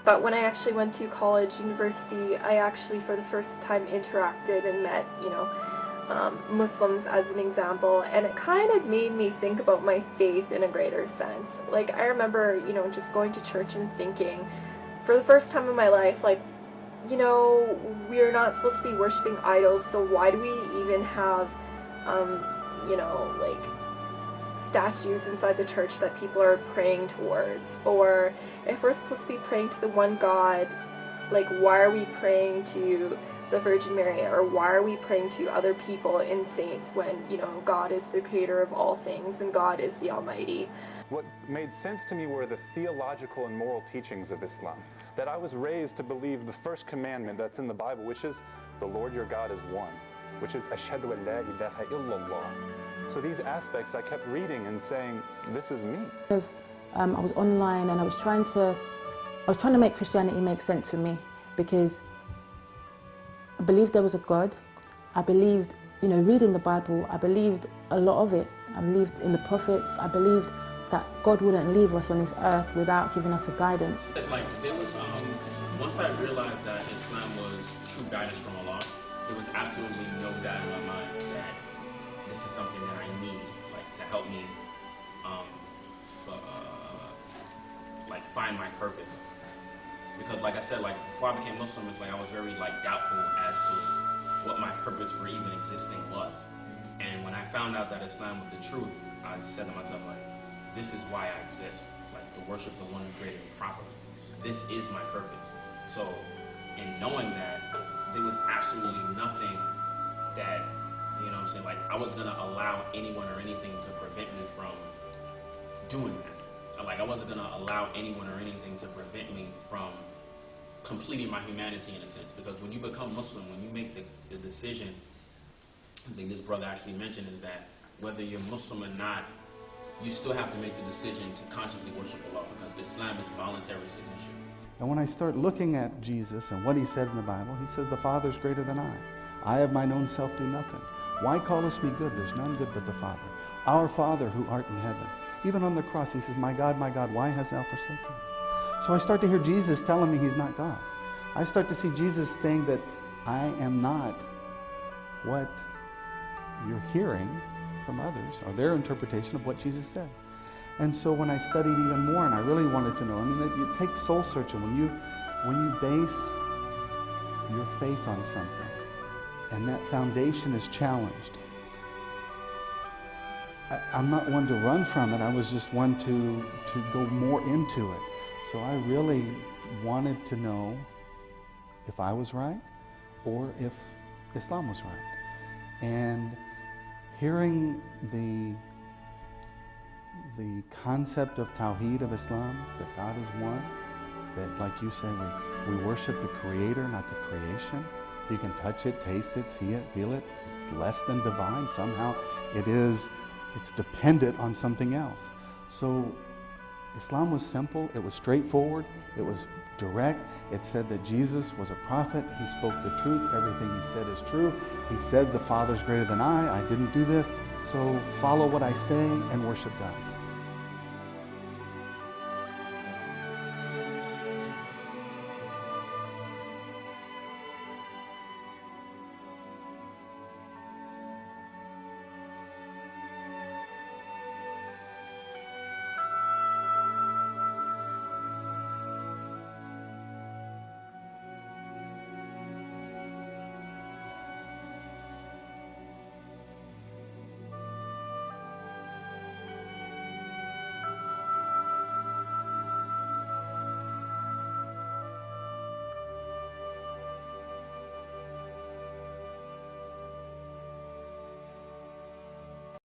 But when I actually went to college, university, I actually for the first time interacted and met, Muslims as an example, and it kind of made me think about my faith in a greater sense. Like, I remember, just going to church and thinking, for the first time in my life, like, we're not supposed to be worshiping idols, so why do we even have, like, statues inside the church that people are praying towards? Or if we're supposed to be praying to the one God, like, why are we praying to the Virgin Mary, or why are we praying to other people and saints when, God is the creator of all things and God is the Almighty? What made sense to me were the theological and moral teachings of Islam. That I was raised to believe the first commandment that's in the Bible, which is the Lord your God is one, which is Ashhadu an la ilaha illallah. So these aspects I kept reading and saying, this is me. I was online and I was trying to make Christianity make sense for me, because I believed there was a God. I believed, reading the Bible, I believed a lot of it. I believed in the prophets. I believed that God wouldn't leave us on this earth without giving us a guidance. Like, there was, once I realized that Islam was true guidance from Allah, there was absolutely no doubt in my mind that this is something that I need, like, to help me, like, find my purpose. Because, like I said, like, before I became Muslim, it's like I was very, like, doubtful as to what my purpose for even existing was. And when I found out that Islam was the truth, I said to myself, like, this is why I exist, like, to worship the one who created me properly. This is my purpose. So, in knowing that, there was absolutely nothing that, like, I was gonna allow anyone or anything to prevent me from doing that. Like, I wasn't gonna allow anyone or anything to prevent me from completing my humanity in a sense. Because when you become Muslim, when you make the decision, I think this brother actually mentioned, is that whether you're Muslim or not, you still have to make the decision to consciously worship Allah, because Islam is voluntary submission. And when I start looking at Jesus and what he said in the Bible, he said, the Father's greater than I. I of mine own self do nothing. Why callest me good? There's none good but the Father. Our Father who art in heaven. Even on the cross, he says, my God, why hast thou forsaken me? So I start to hear Jesus telling me he's not God. I start to see Jesus saying that I am not what you're hearing from others, or their interpretation of what Jesus said. And so when I studied even more, and I really wanted to know, you take soul searching, when you base your faith on something, and that foundation is challenged, I'm not one to run from it. I was just one to go more into it. So I really wanted to know if I was right or if Islam was right. And hearing the concept of Tawheed of Islam, that God is one, that, like you say, we worship the Creator, not the creation. You can touch it, taste it, see it, feel it. It's less than divine. Somehow it's dependent on something else. So Islam was simple, it was straightforward, it was direct. It said that Jesus was a prophet, he spoke the truth, everything he said is true. He said the Father's greater than I didn't do this, so follow what I say and worship God.